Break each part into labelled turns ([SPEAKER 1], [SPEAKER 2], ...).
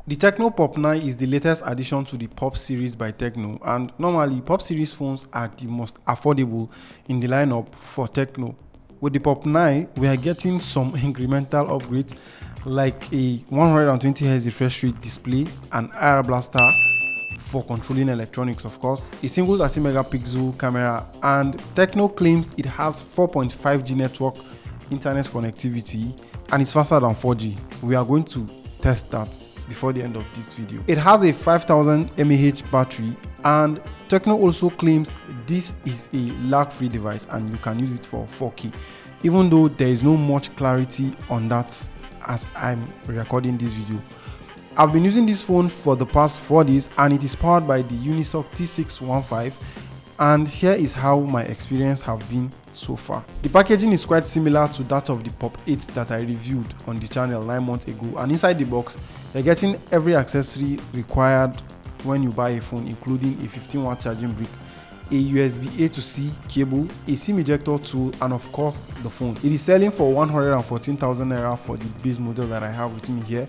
[SPEAKER 1] The Tecno Pop 9 is the latest addition to the Pop series by Tecno, and normally Pop series phones are the most affordable in the lineup for Tecno. With the Pop 9, we are getting some incremental upgrades like a 120Hz refresh rate display, an IR blaster for controlling electronics, of course, a single 30 megapixel camera, and Tecno claims it has 4.5G network internet connectivity and it's faster than 4G. We are going to test that before the end of this video. It has a 5000 mAh battery, and Tecno also claims this is a lag-free device and you can use it for 4K, even though there is no much clarity on that as I'm recording this video. I've been using this phone for the past 4 days and it is powered by the Unisoc T615, and here is how my experience have been so far. The packaging is quite similar to that of the Pop 8 that I reviewed on the channel 9 months ago, and inside the box you're getting every accessory required when you buy a phone, including a 15-watt charging brick, a USB A to C cable, a SIM ejector tool, and of course the phone. It is selling for 114,000 naira for the base model that I have with me here,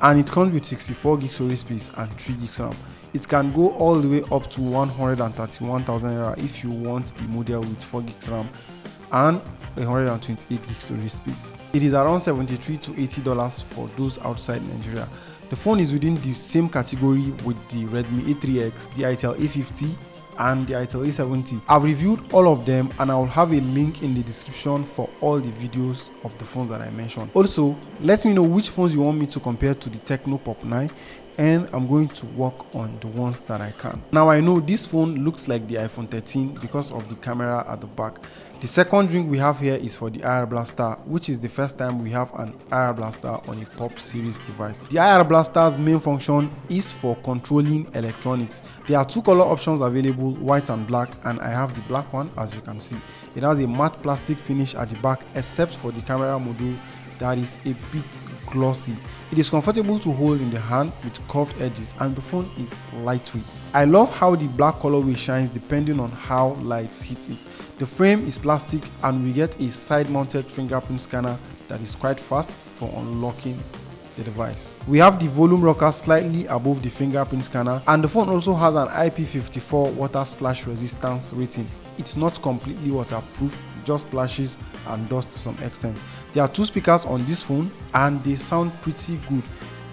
[SPEAKER 1] and it comes with 64 gig storage space and 3 gigs RAM. It can go all the way up to 131,000 naira if you want the model with 4 gigs RAM and 128 gig storage space. It is around $73 to $80 for those outside Nigeria. The phone is within the same category with the Redmi A3X, the Itel A50, and the Itel A70. I've reviewed all of them and I will have a link in the description for all the videos of the phones that I mentioned. Also, let me know which phones you want me to compare to the Tecno Pop 9, and I'm going to work on the ones that I can. Now I know this phone looks like the iPhone 13 because of the camera at the back. The second drink we have here is for the IR blaster, which is the first time we have an IR blaster on a Pop series device. The IR blaster's main function is for controlling electronics. There are two color options available, white and black, and I have the black one. As you can see, it has a matte plastic finish at the back except for the camera module that is a bit glossy. It is comfortable to hold in the hand with curved edges, and the phone is lightweight. I love how the black colorway shines depending on how light hits it. The frame is plastic and we get a side-mounted fingerprint scanner that is quite fast for unlocking the device. We have the volume rocker slightly above the fingerprint scanner, and the phone also has an IP54 water splash resistance rating. It's not completely waterproof, just splashes and dust to some extent. There are two speakers on this phone and they sound pretty good.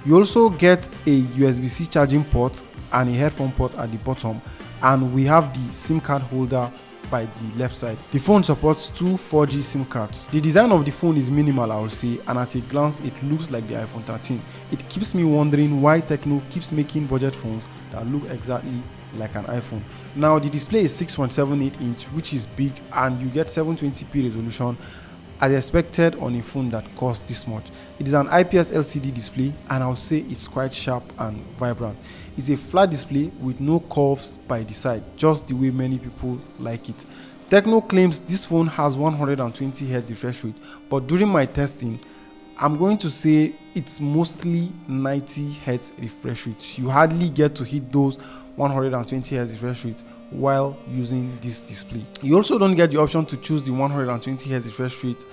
[SPEAKER 1] You also get a USB-C charging port and a headphone port at the bottom, and we have the SIM card holder by the left side. The phone supports two 4G SIM cards. The design of the phone is minimal, I would say, and at a glance it looks like the iPhone 13. It keeps me wondering why Tecno keeps making budget phones that look exactly like an iPhone. Now the display is 6.78 inch, which is big, and you get 720p resolution as expected on a phone that costs this much. It is an IPS LCD display, and I would say it's quite sharp and vibrant. It's a flat display with no curves by the side, just the way many people like it. Tecno claims this phone has 120Hz refresh rate, but during my testing, I'm going to say it's mostly 90Hz refresh rate. You hardly get to hit those 120Hz refresh rate while using this display. You also don't get the option to choose the 120Hz refresh rate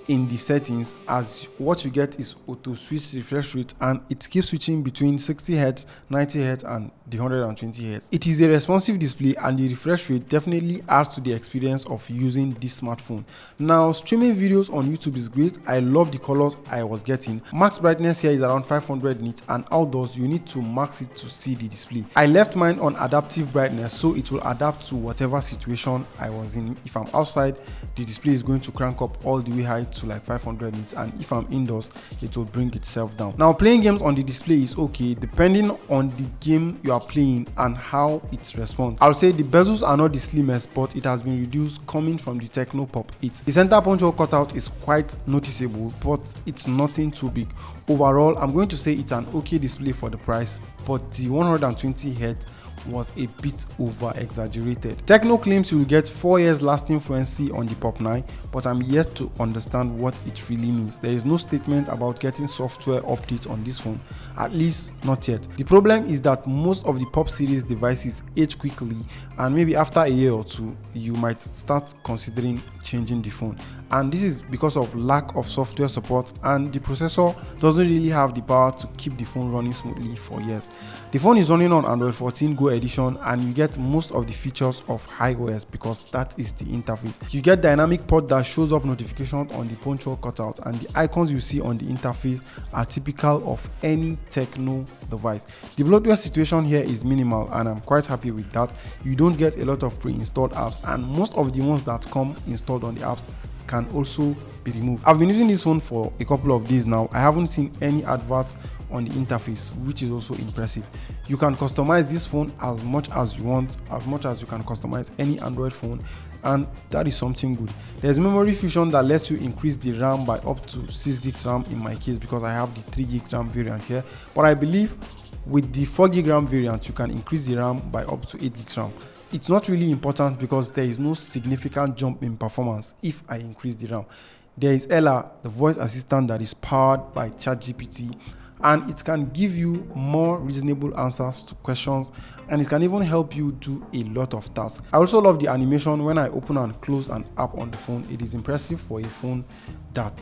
[SPEAKER 1] in the settings, as what you get is auto switch refresh rate, and it keeps switching between 60Hz, 90Hz and the 120Hz. It is a responsive display and the refresh rate definitely adds to the experience of using this smartphone. Now streaming videos on YouTube is great. I love the colors I was getting. Max brightness here is around 500 nits, and outdoors you need to max it to see the display. I left mine on adaptive brightness so it will adapt to whatever situation I was in. If I'm outside, the display is going to crank up all the way high to like 500 nits, and if I'm indoors it will bring itself down. Now playing games on the display is okay depending on the game you are playing and how it responds. I'll say the bezels are not the slimmest, but it has been reduced coming from the Tecno Pop 8. The center punch hole cutout is quite noticeable, but it's nothing too big. Overall, I'm going to say it's an okay display for the price, but the 120Hz was a bit over exaggerated. Tecno claims you will get 4 years lasting Fluency on the Pop 9, but I'm yet to understand what it really means. There is no statement about getting software updates on this phone, at least not yet. The problem is that most of the Pop series devices age quickly, and maybe after a year or two you might start considering changing the phone, and this is because of lack of software support, and the processor doesn't really have the power to keep the phone running smoothly for years. The phone is running on Android 14 Go edition, and you get most of the features of iOS because that is the interface. You get dynamic port that shows up notifications on the punctual cutout, and the icons you see on the interface are typical of any Tecno device. The bloatware situation here is minimal, and I'm quite happy with that. You don't get a lot of pre-installed apps, and most of the ones that come installed on the apps can also be removed. I've been using this phone for a couple of days now. I haven't seen any adverts on the interface, which is also impressive. You can customize this phone as much as you want, as much as you can customize any Android phone, and that is something good. There's memory fusion that lets you increase the RAM by up to 6 gigs RAM in my case, because I have the 3 gigs RAM variant here, but I believe with the 4 gig RAM variant you can increase the RAM by up to 8 gigs RAM. It's not really important because there is no significant jump in performance if I increase the RAM. There is Ella, the voice assistant that is powered by ChatGPT, and it can give you more reasonable answers to questions, and it can even help you do a lot of tasks. I also love the animation when I open and close an app on the phone. It is impressive for a phone that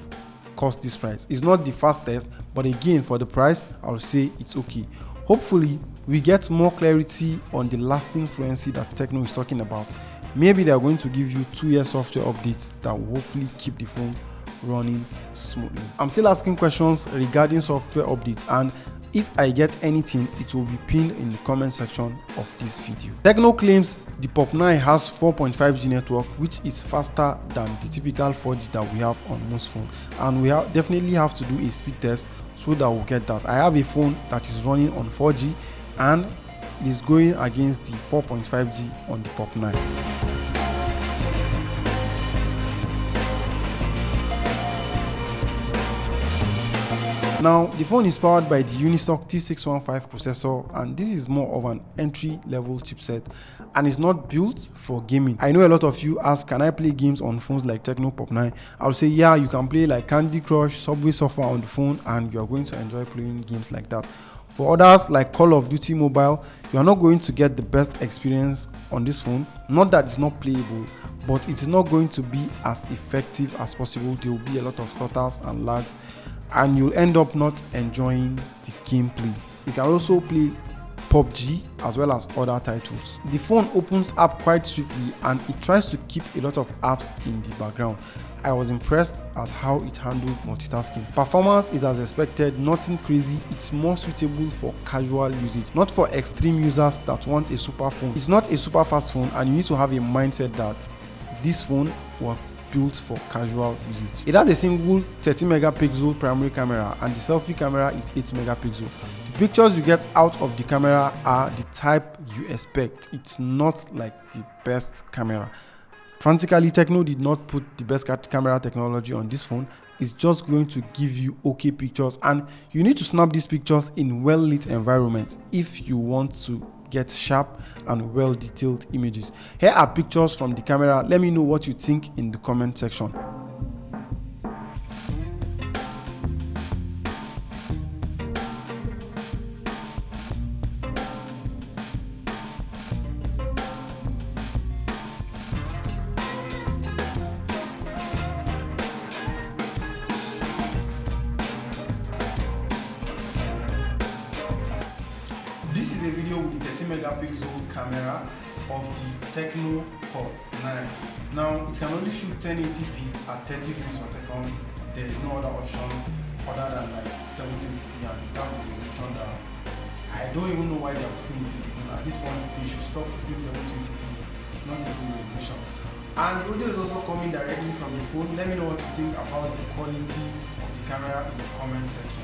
[SPEAKER 1] costs this price. It's not the fastest, but again, for the price, I'll say it's okay. Hopefully, we get more clarity on the lasting fluency that Tecno is talking about. Maybe they are going to give you 2-year software updates that will hopefully keep the phone running smoothly. I'm still asking questions regarding software updates, and if I get anything, it will be pinned in the comment section of this video. Tecno claims the Pop 9 has 4.5G network, which is faster than the typical 4G that we have on most phones, and we definitely have to do a speed test so that we'll get that. I have a phone that is running on 4G, and it is going against the 4.5G on the Pop 9. Now, the phone is powered by the Unisoc T615 processor, and this is more of an entry-level chipset, and it's not built for gaming. I know a lot of you ask, can I play games on phones like Tecno Pop 9? I'll say yeah, you can play like Candy Crush, Subway Surfer on the phone, and you are going to enjoy playing games like that. For others like Call of Duty Mobile, you are not going to get the best experience on this phone. Not that it's not playable, but it's not going to be as effective as possible. There will be a lot of stutters and lags, and you'll end up not enjoying the gameplay. You can also play PUBG as well as other titles. The phone opens up quite swiftly, and it tries to keep a lot of apps in the background. I was impressed at how it handled multitasking. Performance is as expected, nothing crazy. It's more suitable for casual usage, not for extreme users that want a super phone. It's not a super fast phone, and you need to have a mindset that this phone was built for casual usage. It has a single 30 megapixel primary camera, and the selfie camera is 8 megapixel. The pictures you get out of the camera are the type you expect. It's not like the best camera. Frantically, Tecno did not put the best camera technology on this phone. It's just going to give you okay pictures, and you need to snap these pictures in well-lit environments if you want to get sharp and well-detailed images. Here are pictures from the camera. Let me know what you think in the comment section. This is a video with the 30 megapixel camera of the Tecno Pop 9. Now, it can only shoot 1080p at 30 frames per second. There is no other option other than like 720p, and that's the resolution that I don't even know why they are putting it in the phone. At this point, they should stop putting 720p. It's not a good resolution. And the audio is also coming directly from the phone. Let me know what you think about the quality of the camera in the comment section.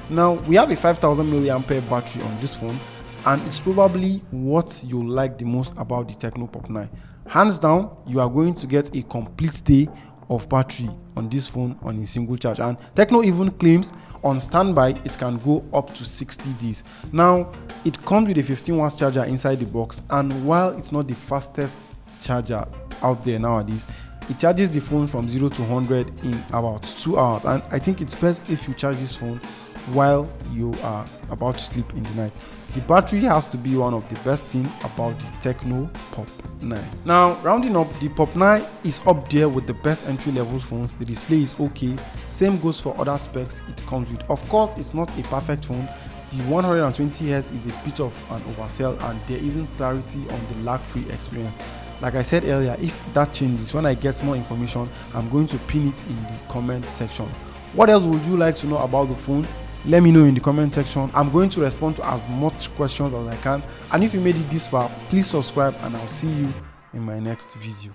[SPEAKER 1] Now, we have a 5000 mAh battery on this phone, and it's probably what you like the most about the Tecno Pop 9. Hands down, you are going to get a complete day of battery on this phone on a single charge, and Tecno even claims on standby it can go up to 60 days. Now, it comes with a 15 watts charger inside the box, and while it's not the fastest charger out there nowadays, it charges the phone from 0 to 100 in about 2 hours, and I think it's best if you charge this phone while you are about to sleep in the night. The battery has to be one of the best things about the Tecno Pop 9. Now, rounding up, the Pop 9 is up there with the best entry-level phones. The display is okay. Same goes for other specs it comes with. Of course, it's not a perfect phone. The 120Hz is a bit of an oversell, and there isn't clarity on the lag-free experience. Like I said earlier, if that changes, when I get more information, I'm going to pin it in the comment section. What else would you like to know about the phone? Let me know in the comment section. I'm going to respond to as much questions as I can. And if you made it this far, please subscribe, and I'll see you in my next video.